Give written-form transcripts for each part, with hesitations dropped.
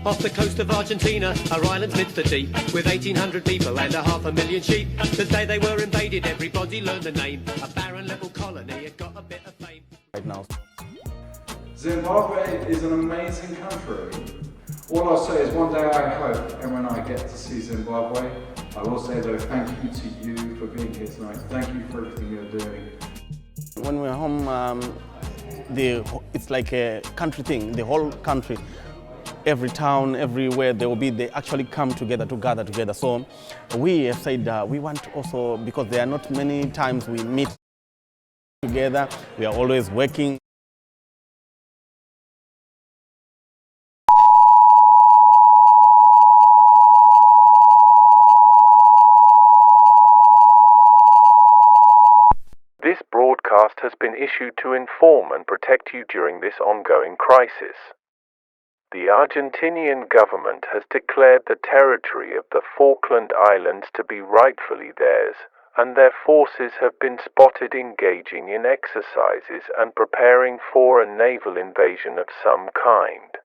Off the coast of Argentina, our island's midst the deep, with 1,800 people and 500,000 sheep. The day they were invaded, everybody learned the name. A barren little colony, it got a bit of fame. Right now. Zimbabwe is an amazing country. All I'll say is one day I hope, and when I get to see Zimbabwe, I will say though thank you to you for being here tonight. Thank you for everything you're doing. When we're home, it's like a country thing, the whole country. Every town, everywhere they actually come together to gather together. So we have said we want also, because there are not many times we meet together, we are always working. This broadcast has been issued to inform and protect you during this ongoing crisis. The Argentinian government has declared the territory of the Falkland Islands to be rightfully theirs, and their forces have been spotted engaging in exercises and preparing for a naval invasion of some kind.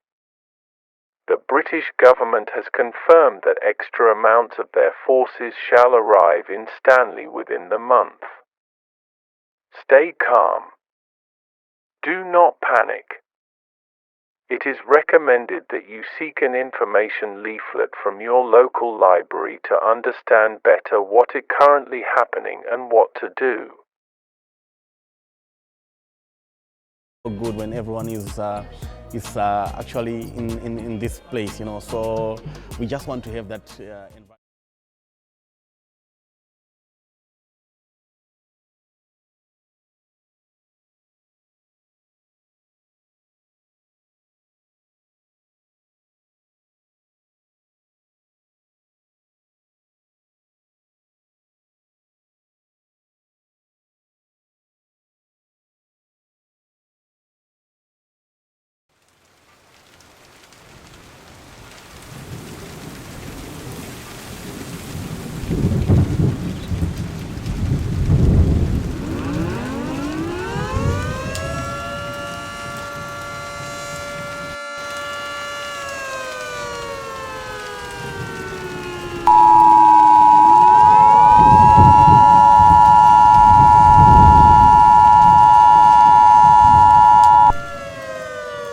The British government has confirmed that extra amounts of their forces shall arrive in Stanley within the month. Stay calm. Do not panic. It is recommended that you seek an information leaflet from your local library to understand better what is currently happening and what to do. Good when everyone is actually in this place, you know. So we just want to have that environment.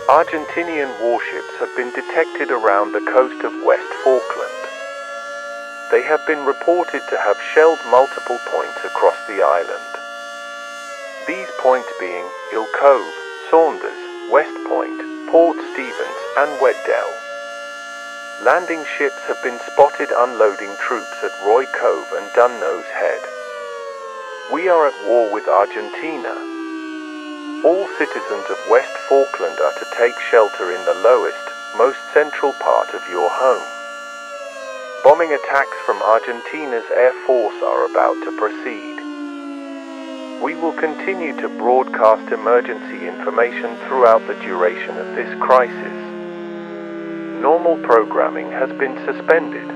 Argentinian warships have been detected around the coast of West Falkland. They have been reported to have shelled multiple points across the island. These points being Hill Cove, Saunders, West Point, Port Stevens and Weddell. Landing ships have been spotted unloading troops at Roy Cove and Dunnose Head. We are at war with Argentina. All citizens of West Falkland are to take shelter in the lowest, most central part of your home. Bombing attacks from Argentina's Air Force are about to proceed. We will continue to broadcast emergency information throughout the duration of this crisis. Normal programming has been suspended.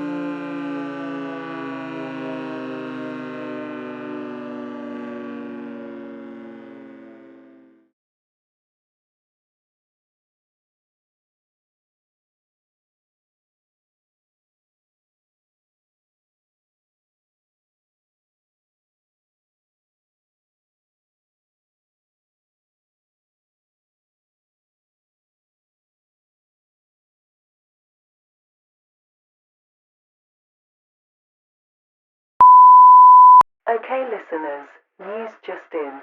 Okay listeners, news just in.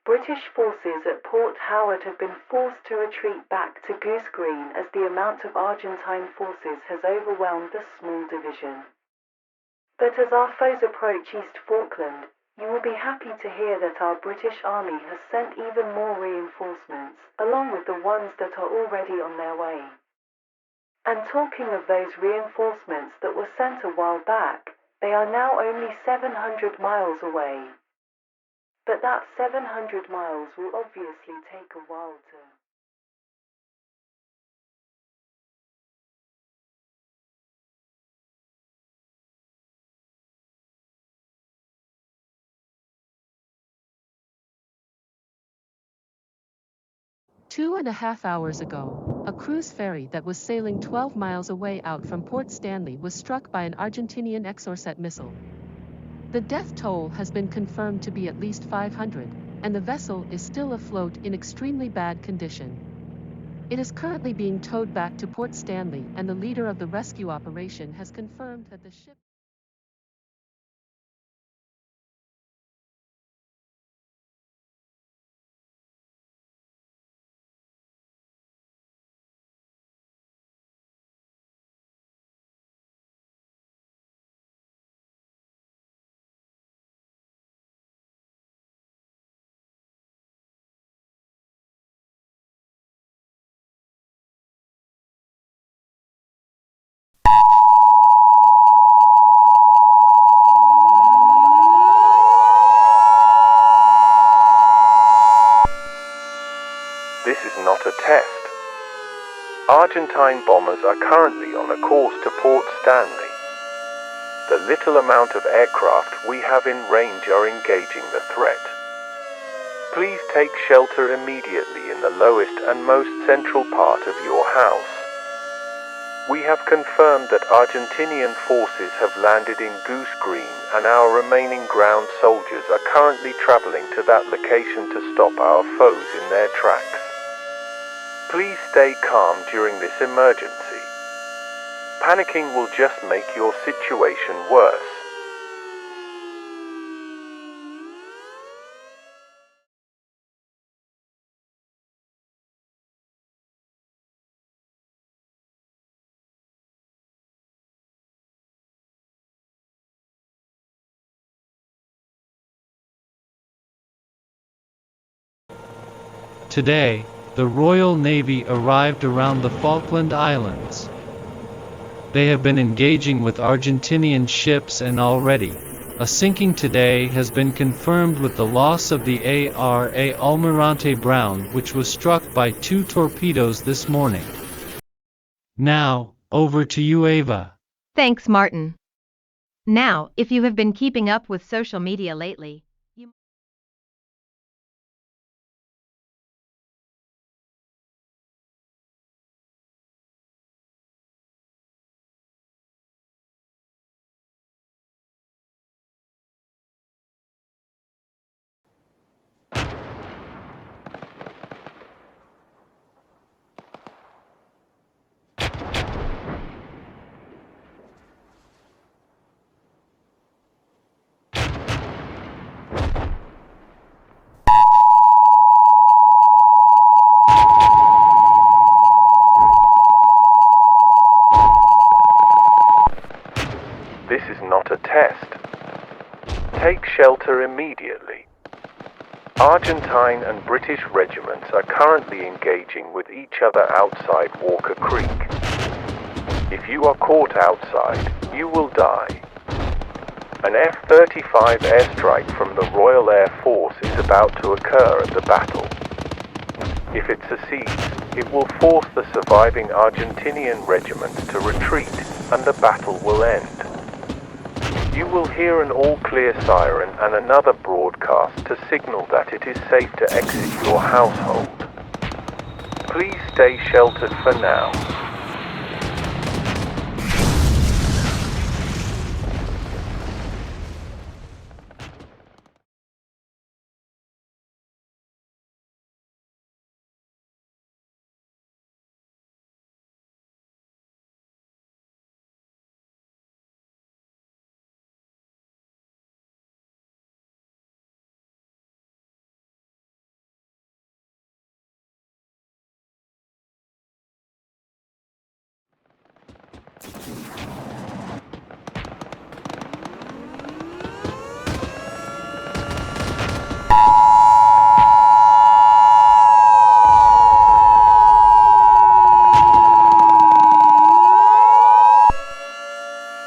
British forces at Port Howard have been forced to retreat back to Goose Green as the amount of Argentine forces has overwhelmed the small division. But as our foes approach East Falkland, you will be happy to hear that our British Army has sent even more reinforcements, along with the ones that are already on their way. And talking of those reinforcements that were sent a while back, they are now only 700 miles away. But that 700 miles will obviously take a while to... 2.5 hours ago, a cruise ferry that was sailing 12 miles away out from Port Stanley was struck by an Argentinian exorcet missile. The death toll has been confirmed to be at least 500, and the vessel is still afloat in extremely bad condition. It is currently being towed back to Port Stanley, and the leader of the rescue operation has confirmed that the ship This is not a test. Argentine bombers are currently on a course to Port Stanley. The little amount of aircraft we have in range are engaging the threat. Please take shelter immediately in the lowest and most central part of your house. We have confirmed that Argentinian forces have landed in Goose Green, and our remaining ground soldiers are currently traveling to that location to stop our foes in their tracks. Please stay calm during this emergency. Panicking will just make your situation worse. Today, the Royal Navy arrived around the Falkland Islands. They have been engaging with Argentinian ships, and already, a sinking today has been confirmed with the loss of the ARA Almirante Brown, which was struck by 2 torpedoes this morning. Now, over to you, Ava. Thanks, Martin. Now, if you have been keeping up with social media lately, This is not a test. Take shelter immediately. Argentine and British regiments are currently engaging with each other outside Walker Creek. If you are caught outside, you will die. An F-35 airstrike from the Royal Air Force is about to occur at the battle. If it succeeds, it will force the surviving Argentinian regiments to retreat, and the battle will end. You will hear an all-clear siren and another broadcast to signal that it is safe to exit your household. Please stay sheltered for now.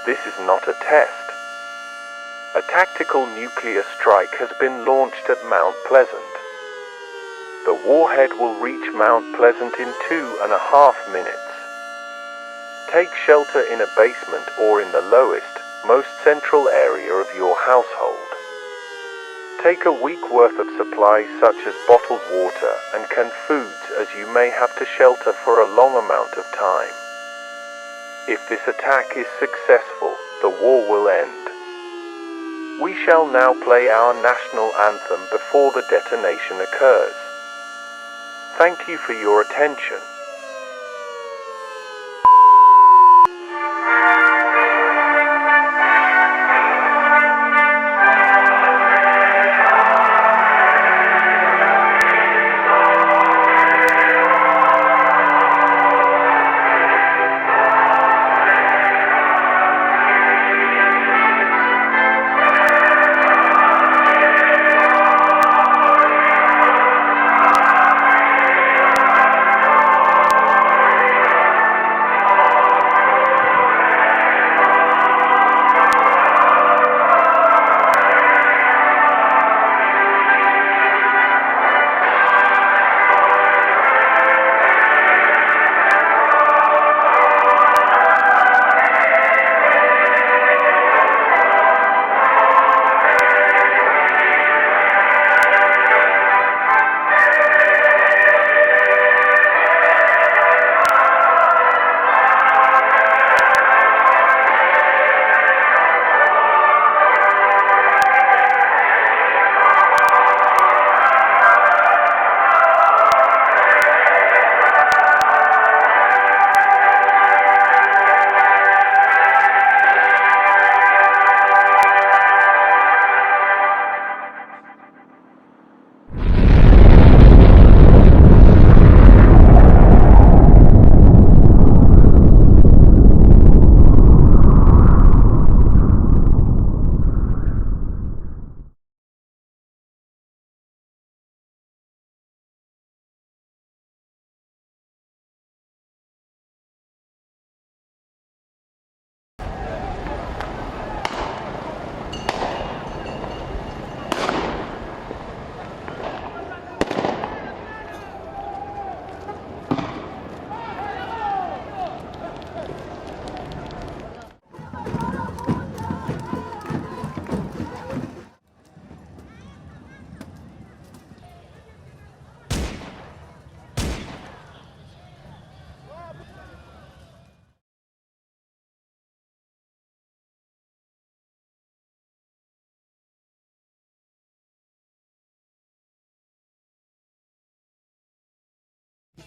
This is not a test. A tactical nuclear strike has been launched at Mount Pleasant. The warhead will reach Mount Pleasant in 2.5 minutes. Take shelter in a basement or in the lowest, most central area of your household. Take a week worth of supplies such as bottled water and canned foods, as you may have to shelter for a long amount of time. If this attack is successful, the war will end. We shall now play our national anthem before the detonation occurs. Thank you for your attention.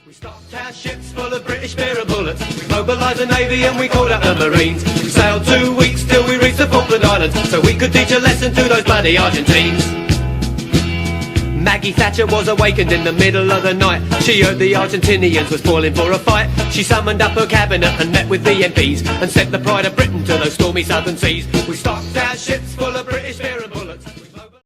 We stocked our ships full of British beer and bullets. We mobilised the Navy and we called out the Marines. We sailed 2 weeks till we reached the Falkland Islands, so we could teach a lesson to those bloody Argentines. Maggie Thatcher was awakened in the middle of the night. She heard the Argentinians was falling for a fight. She summoned up her cabinet and met with the MPs and sent the pride of Britain to those stormy southern seas. We stocked our ships full of British beer and bullets.